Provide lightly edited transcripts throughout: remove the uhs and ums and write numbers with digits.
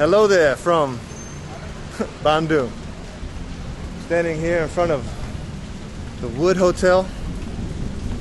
Hello there from Bandung. Standing here in front of the Wood Hotel,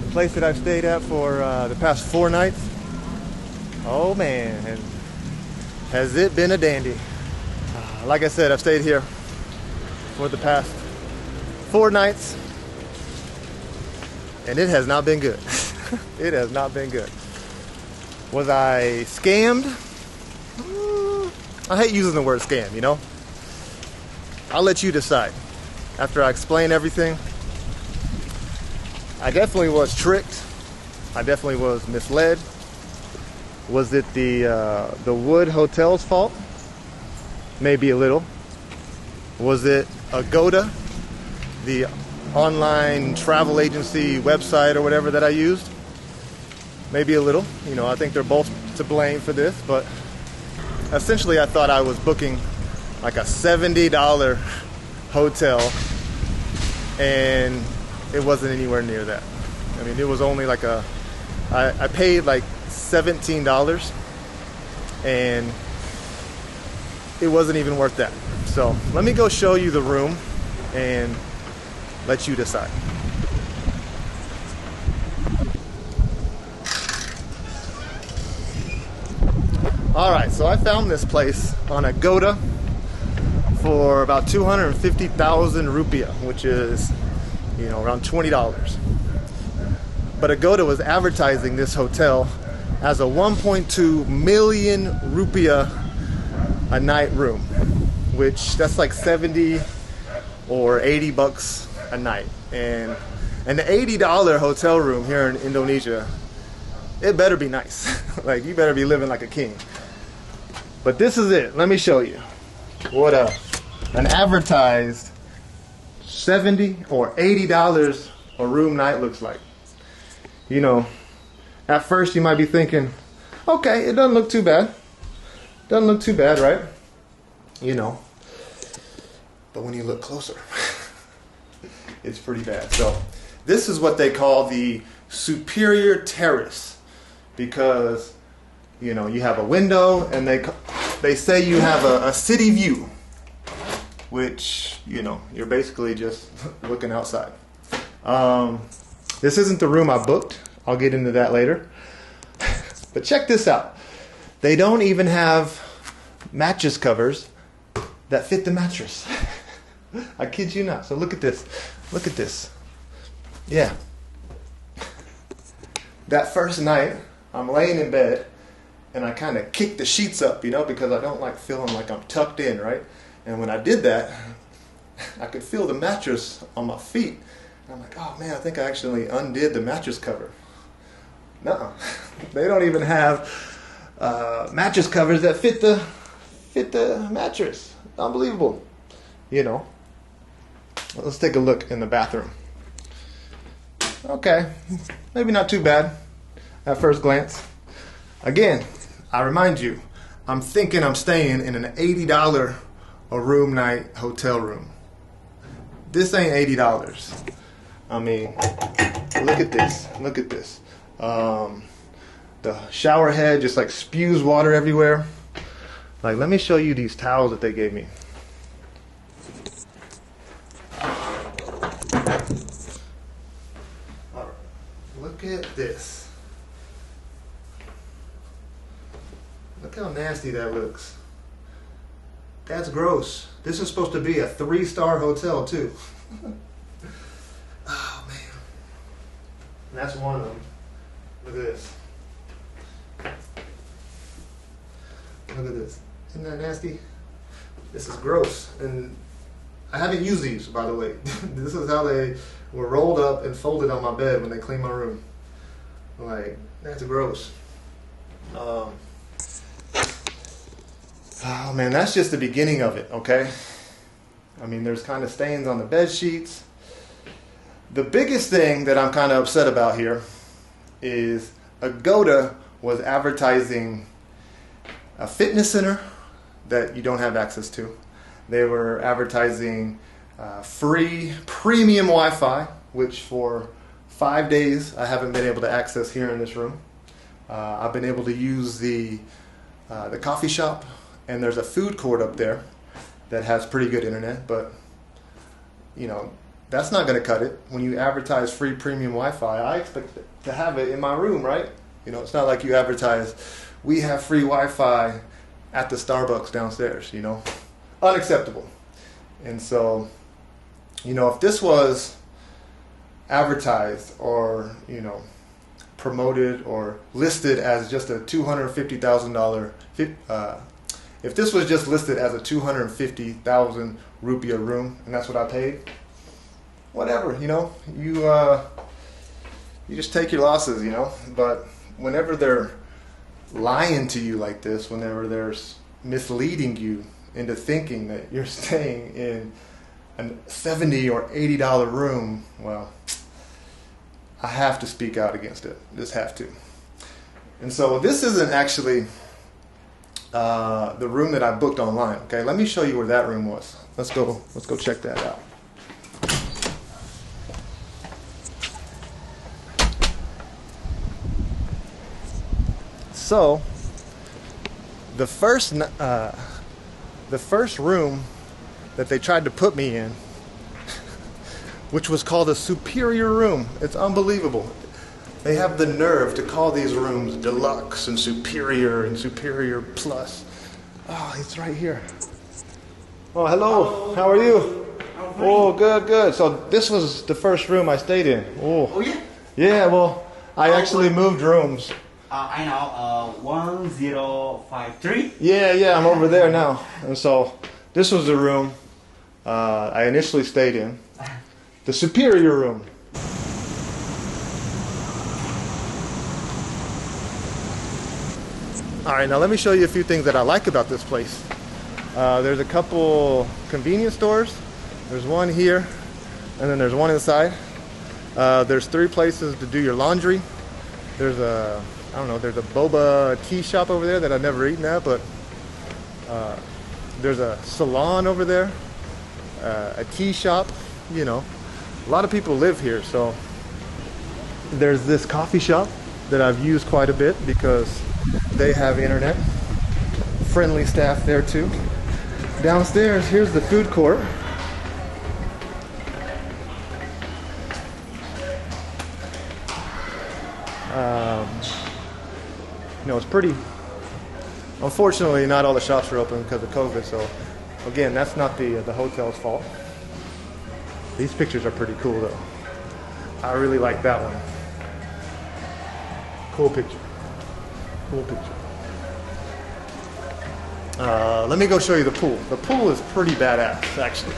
the place that I've stayed at for the past 4 nights. Oh man, has it been a dandy. Like I said, I've stayed here for the past 4 nights, and it has not been good. It has not been good. Was I scammed? I hate using the word scam, you know? I'll let you decide. After I explain everything, I definitely was tricked. I definitely was misled. Was it the Wood Hotel's fault? Maybe a little. Was it Agoda, the online travel agency website or whatever that I used? Maybe a little. You know, I think they're both to blame for this, but essentially I thought I was booking like a $70 hotel, and it wasn't anywhere near that. I mean, it was only like I paid like $17, and it wasn't even worth that. So let me go show you the room and let you decide. Alright, so I found this place on Agoda for about 250,000 rupiah, which is, you know, around $20. But Agoda was advertising this hotel as a 1.2 million rupiah a night room, which that's like 70 or 80 bucks a night. And the $80 hotel room here in Indonesia, it better be nice. Like, you better be living like a king. But this is it. Let me show you what an advertised $70 or $80 a room night looks like. You know, at first you might be thinking, okay, it doesn't look too bad. Doesn't look too bad, right? You know. But when you look closer, it's pretty bad. So this is what they call the superior terrace, because, you know, you have a window and they say you have a city view, which, you know, you're basically just looking outside. This isn't the room I booked. I'll get into that later. But check this out. They don't even have mattress covers that fit the mattress. I kid you not. So look at this. Look at this. Yeah. That first night, I'm laying in bed, and I kind of kick the sheets up, you know, because I don't like feeling like I'm tucked in, right? And when I did that, I could feel the mattress on my feet. And I'm like, oh man, I think I actually undid the mattress cover. Nuh-uh. They don't even have mattress covers that fit the mattress. Unbelievable. You know. Let's take a look in the bathroom. Okay, maybe not too bad at first glance. Again, I remind you, I'm thinking I'm staying in an $80 a room night hotel room. This ain't $80. I mean, look at this. Look at this. The shower head just like spews water everywhere. Like, let me show you these towels that they gave me. All right. Look at this. Look how nasty that looks. That's gross. This is supposed to be a 3-star hotel too. Oh man. And that's one of them. Look at this. Look at this. Isn't that nasty? This is gross. And I haven't used these, by the way. This is how they were rolled up and folded on my bed when they cleaned my room. Like, that's gross. Oh man, that's just the beginning of it, okay? I mean, there's kind of stains on the bed sheets. The biggest thing that I'm kind of upset about here is Agoda was advertising a fitness center that you don't have access to. They were advertising free premium Wi-Fi, which for 5 days I haven't been able to access here in this room. I've been able to use the coffee shop and there's a food court up there that has pretty good internet, but you know, that's not going to cut it. When you advertise free premium Wi-Fi, I expect to have it in my room, right? You know, it's not like you advertise, we have free Wi-Fi at the Starbucks downstairs, you know. Unacceptable. And so, you know, if this was advertised or, you know, promoted or listed as just a $250,000, if this was just listed as a 250,000 rupiah room, and that's what I paid, whatever, you know, you just take your losses, you know. But whenever they're lying to you like this, whenever they're misleading you into thinking that you're staying in a $70 or $80 room, well, I have to speak out against it. Just have to. And so this isn't actually the room that I booked online. Okay, let me show you where that room was. Let's go check that out. So the first room that they tried to put me in, which was called a superior room. It's unbelievable. They have the nerve to call these rooms deluxe and superior plus. Oh, it's right here. Oh, hello. How are you? Oh, good. So this was the first room I stayed in. Oh yeah? Yeah, well, I actually moved rooms. I know, 1053. Yeah, I'm over there now. And so this was the room I initially stayed in. The superior room. Alright, now let me show you a few things that I like about this place. There's a couple convenience stores. There's one here, and then there's one inside. There's 3 places to do your laundry. There's a boba tea shop over there that I've never eaten at, but there's a salon over there, a tea shop, you know. A lot of people live here, so there's this coffee shop that I've used quite a bit because they have internet. Friendly staff there too. Downstairs, here's the food court. You know, it's pretty. Unfortunately, not all the shops are open because of COVID. So, again, that's not the hotel's fault. These pictures are pretty cool, though. I really like that one. Cool picture. Let me go show you the pool. The pool is pretty badass, actually.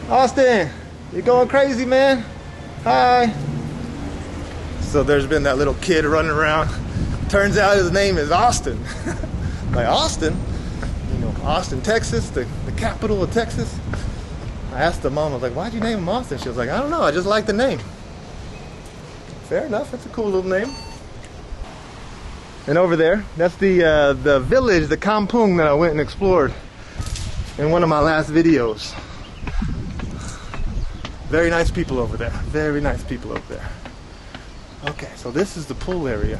Austin, you going crazy, man? Hi. So there's been that little kid running around. Turns out his name is Austin. Like, Austin? You know, Austin, Texas, the capital of Texas. I asked the mom, I was like, why'd you name him Austin? She was like, I don't know, I just like the name. Fair enough, it's a cool little name. And over there, that's the village, the kampung that I went and explored in one of my last videos. Very nice people over there. Very nice people over there. Okay, so this is the pool area.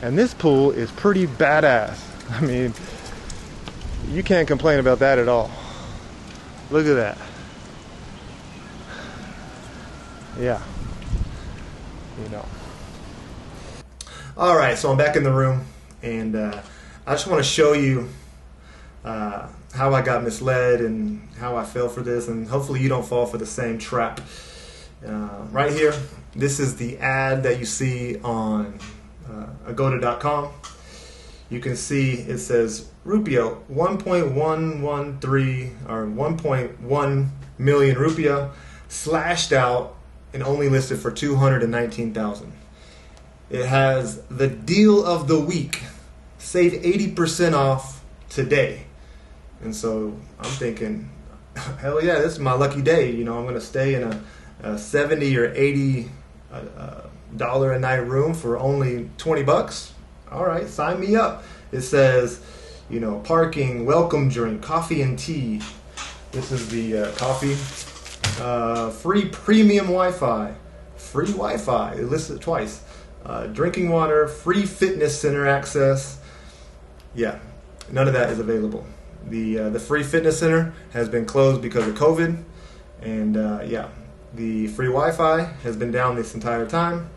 And this pool is pretty badass. I mean, you can't complain about that at all. Look at that. Yeah. You know. Alright, so I'm back in the room, and I just want to show you how I got misled and how I fell for this, and hopefully you don't fall for the same trap. Right here, this is the ad that you see on agoda.com. You can see it says rupiah 1.113 or 1.1 million rupiah slashed out and only listed for 219,000. It has the deal of the week. Save 80% off today. And so I'm thinking, hell yeah, this is my lucky day. You know, I'm going to stay in a 70 or 80 dollar a night room for only 20 bucks. All right, sign me up. It says, you know, parking, welcome drink, coffee and tea. This is the coffee. free premium Wi-Fi, free Wi-Fi, it listed it twice, drinking water, free fitness center access. Yeah, none of that is available. The free fitness center has been closed because of COVID, and yeah, the free Wi-Fi has been down this entire time.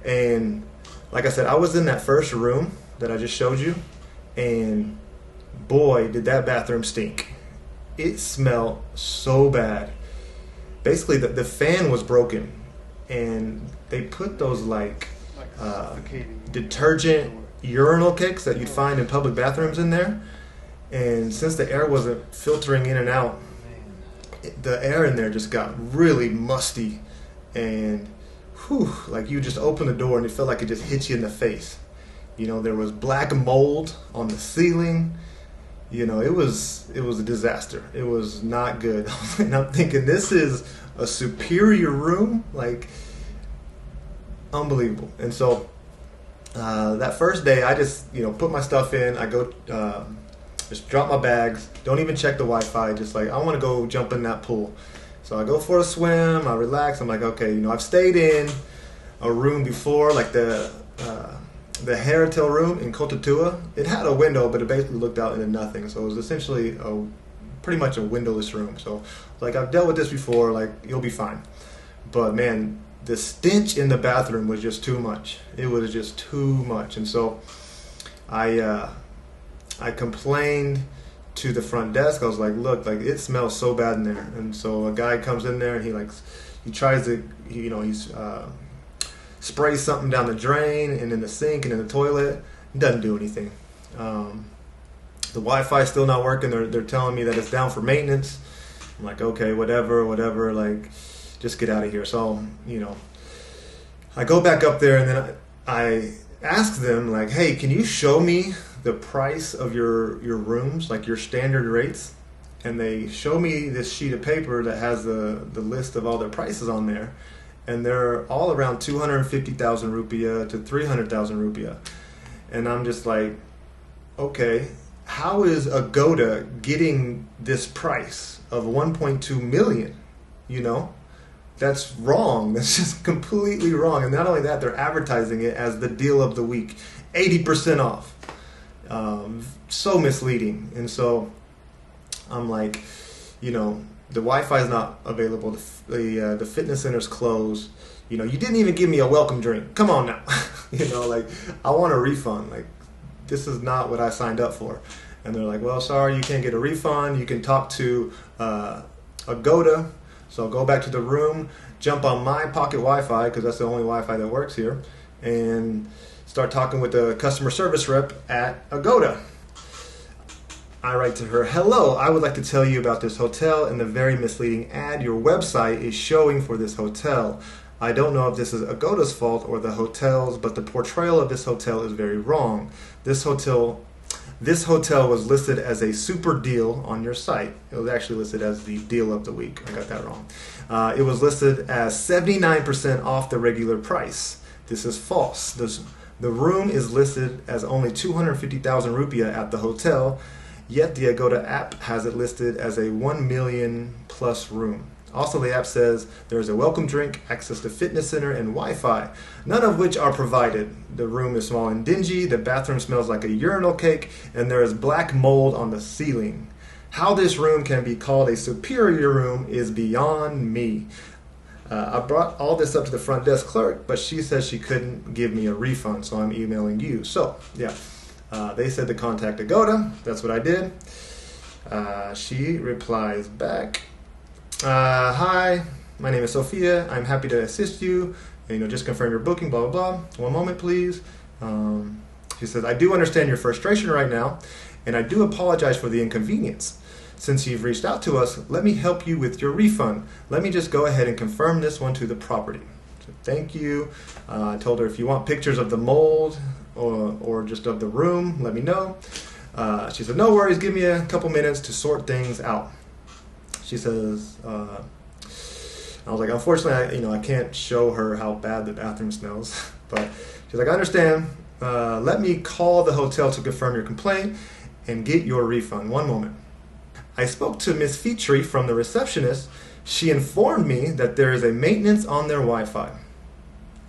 And like I said, I was in that first room that I just showed you, and boy, did that bathroom stink. It smelled so bad. Basically, the fan was broken, and they put those like detergent urinal cakes that you'd find in public bathrooms in there. And since the air wasn't filtering in and out, the air in there just got really musty, and whew, like you just open the door and it felt like it just hit you in the face. You know, there was black mold on the ceiling. You know, it was a disaster. It was not good. And I'm thinking, this is a superior room, like unbelievable. And so that first day, I just put my stuff in. I go just drop my bags. Don't even check the Wi-Fi. Just like, I want to go jump in that pool. So I go for a swim. I relax. I'm like, okay, I've stayed in a room before, like the Heritel room in Kotatua. It had a window, but it basically looked out into nothing. So it was essentially pretty much a windowless room. So like, I've dealt with this before. Like, you'll be fine. But man, the stench in the bathroom was just too much. It was just too much. And so I complained to the front desk. I was like, look, like it smells so bad in there. And so a guy comes in there and he tries to, he's sprays something down the drain and in the sink and in the toilet. It doesn't do anything. The Wi-Fi is still not working. They're telling me that it's down for maintenance. I'm like, okay, whatever, like just get out of here. So, I go back up there and then I ask them like, hey, can you show me the price of your rooms, like your standard rates? And they show me this sheet of paper that has the list of all their prices on there, and they're all around 250,000 rupiah to 300,000 rupiah. And I'm just like, okay, how is Agoda getting this price of 1.2 million? That's wrong. That's just completely wrong. And not only that, they're advertising it as the deal of the week, 80% off. So misleading. And so I'm like, the Wi-Fi is not available. The fitness center's closed. You didn't even give me a welcome drink. Come on now. Like, I want a refund. Like, this is not what I signed up for. And they're like, well, sorry, you can't get a refund. You can talk to Agoda. So I'll go back to the room, jump on my pocket Wi-Fi, because that's the only Wi-Fi that works here, and start talking with the customer service rep at Agoda. I write to her, hello, I would like to tell you about this hotel and the very misleading ad your website is showing for this hotel. I don't know if this is Agoda's fault or the hotel's, but the portrayal of this hotel is very wrong. This hotel was listed as a super deal on your site. It was actually listed as the deal of the week. I got that wrong. It was listed as 79% off the regular price. This is false. The room is listed as only 250,000 rupiah at the hotel, yet the Agoda app has it listed as a 1 million plus room. Also, the app says there is a welcome drink, access to fitness center, and Wi-Fi, none of which are provided. The room is small and dingy, the bathroom smells like a urinal cake, and there is black mold on the ceiling. How this room can be called a superior room is beyond me. I brought all this up to the front desk clerk, but she says she couldn't give me a refund, so I'm emailing you. So, yeah, they said to contact Agoda. That's what I did. She replies back, hi, my name is Sophia. I'm happy to assist you. Just confirm your booking, blah, blah, blah. One moment, please. She says, I do understand your frustration right now, and I do apologize for the inconvenience. Since you've reached out to us, let me help you with your refund. Let me just go ahead and confirm this one to the property. So thank you. I told her if you want pictures of the mold or just of the room, let me know. She said, no worries, give me a couple minutes to sort things out. She says, I was like, unfortunately, I can't show her how bad the bathroom smells. But she's like, I understand. Let me call the hotel to confirm your complaint and get your refund. One moment. I spoke to Miss Fitri from the receptionist. She informed me that there is a maintenance on their Wi-Fi.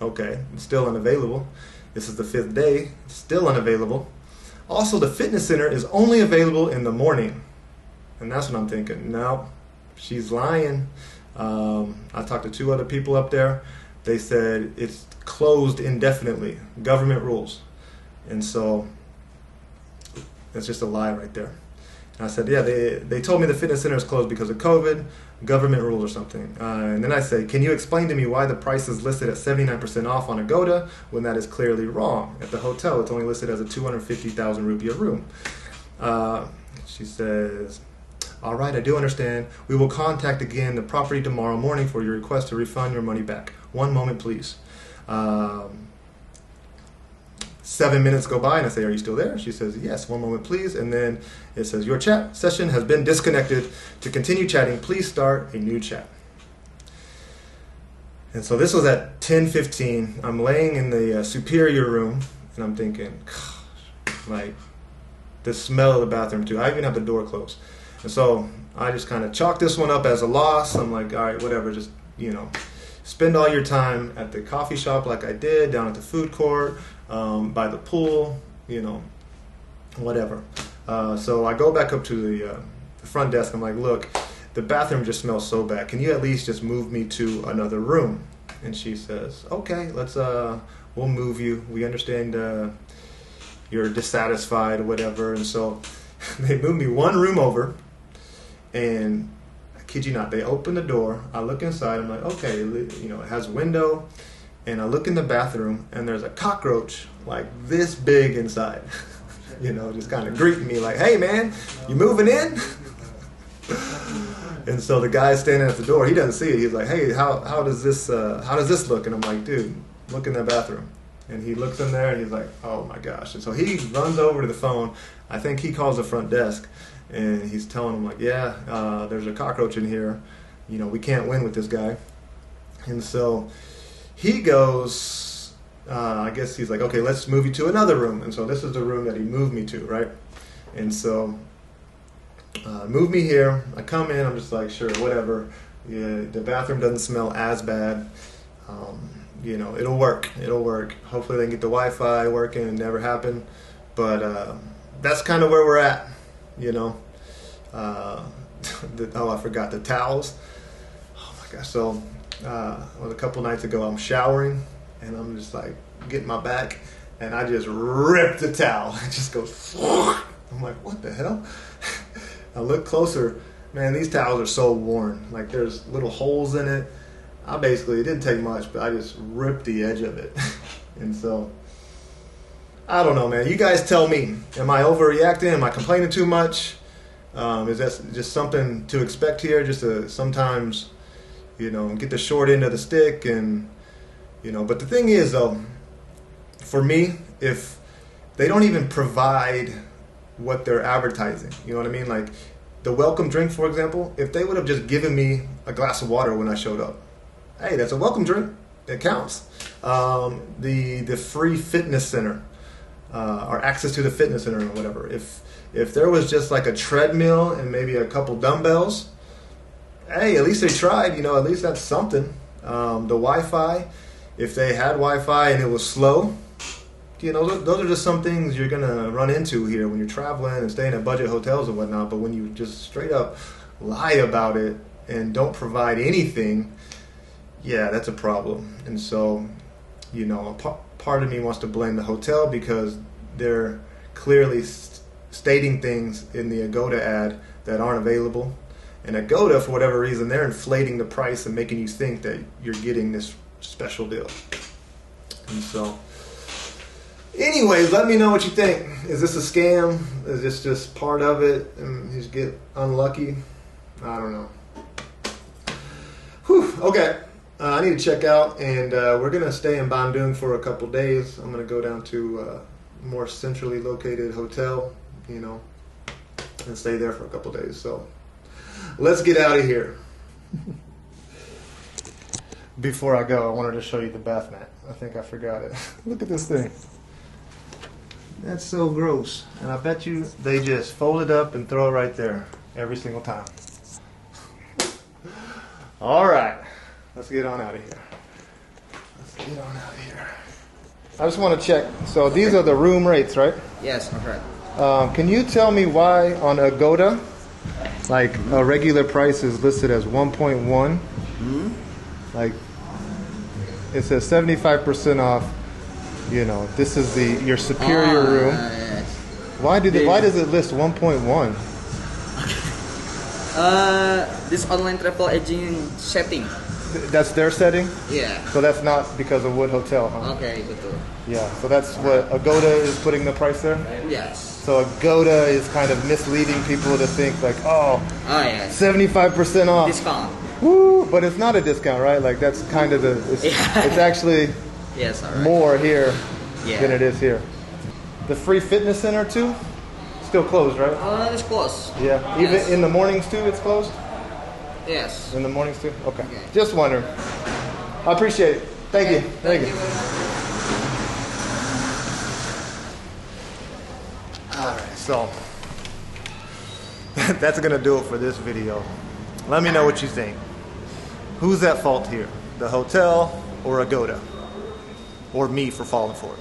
Okay, it's still unavailable. This is the 5th day, still unavailable. Also, the fitness center is only available in the morning. And that's what I'm thinking. No, she's lying. I talked to 2 other people up there. They said it's closed indefinitely. Government rules. And so that's just a lie right there. And I said, yeah, they told me the fitness center is closed because of COVID, government rules or something. And then I said, can you explain to me why the price is listed at 79% off on Agoda when that is clearly wrong? At the hotel, it's only listed as a 250,000 rupiah room. She says, all right, I do understand. We will contact again the property tomorrow morning for your request to refund your money back. One moment, please. 7 minutes go by and I say, are you still there? She says, yes, one moment please. And then it says, your chat session has been disconnected. To continue chatting, please start a new chat. And so this was at 10:15. I'm laying in the superior room and I'm thinking, gosh, like the smell of the bathroom too. I even have the door closed. And so I just kind of chalked this one up as a loss. I'm like, all right, whatever, just, spend all your time at the coffee shop like I did, down at the food court, by the pool, whatever. So I go back up to the front desk. I'm like, look, the bathroom just smells so bad. Can you at least just move me to another room? And she says, okay, we'll move you. We understand you're dissatisfied or whatever. And so they moved me one room over, and I kid you not, they open the door. I look inside. I'm like, okay, it has a window. And I look in the bathroom, and there's a cockroach like this big inside. Just kind of greeting me like, hey, man, you moving in? And so the guy standing at the door, he doesn't see it. He's like, hey, how does this look? And I'm like, dude, look in the bathroom. And he looks in there, and he's like, oh, my gosh. And so he runs over to the phone. I think he calls the front desk, and he's telling them, like, yeah, there's a cockroach in here. We can't win with this guy. And so he goes, I guess he's like, okay, let's move you to another room. And so this is the room that he moved me to, right? And so move me here. I come in, I'm just like, sure, whatever. Yeah, the bathroom doesn't smell as bad. It'll work. Hopefully they can get the Wi-Fi working. It never happened. But that's kind of where we're at, I forgot the towels. Oh, my gosh. So a couple nights ago, I'm showering, and I'm just like getting my back, and I just ripped the towel. It just goes, I'm like, what the hell? I look closer, man, these towels are so worn. Like there's little holes in it. It didn't take much, but I just ripped the edge of it. And so, I don't know, man. You guys tell me. Am I overreacting? Am I complaining too much? Is that just something to expect here? Just to sometimes, get the short end of the stick, and but the thing is though, for me, if they don't even provide what they're advertising, you know what I mean? Like the welcome drink, for example, if they would have just given me a glass of water when I showed up, hey, that's a welcome drink. It counts. The free fitness center, or access to the fitness center or whatever. If there was just like a treadmill and maybe a couple dumbbells, hey, at least they tried, at least that's something. The Wi-Fi, if they had Wi-Fi and it was slow, those are just some things you're going to run into here when you're traveling and staying at budget hotels and whatnot. But when you just straight up lie about it and don't provide anything, yeah, that's a problem. And so, part of me wants to blame the hotel because they're clearly stating things in the Agoda ad that aren't available. And Agoda, for whatever reason, they're inflating the price and making you think that you're getting this special deal. And so, anyways, let me know what you think. Is this a scam? Is this just part of it and you just get unlucky? I don't know. Whew, okay. I need to check out, and we're going to stay in Bandung for a couple days. I'm going to go down to a more centrally located hotel, and stay there for a couple days. So let's get out of here. Before I go, I wanted to show you the bath mat. I think I forgot it. Look at this thing. That's so gross. And I bet you they just fold it up and throw it right there every single time. All right, let's get on out of here. Let's get on out of here. I just want to check. So these are the room rates, right? Yes, correct. Can you tell me why on Agoda, like a regular price is listed as 1.1? Like it says 75% off. You know, this is your superior room. Yes. Why does it list 1.1? This online travel agent setting. That's their setting? Yeah. So that's not because of Wood Hotel, huh? Okay, betul. Yeah, so that's what Agoda is putting the price there? Yes. So Agoda is kind of misleading people to think like, oh, Yes. 75% off. Discount. Woo! But it's not a discount, right? Like that's kind of it's actually Yes, alright. more here Yeah. than it is here. The free fitness center too? Still closed, right? It's close. Yeah. Even Yes. in the mornings too, it's closed? Yes. In the mornings too? Okay. Okay. Just wondering. I appreciate it. Thank you. Thank you. Alright, so that's gonna do it for this video. Let me know what you think. Who's at fault here? The hotel or Agoda? Or me for falling for it?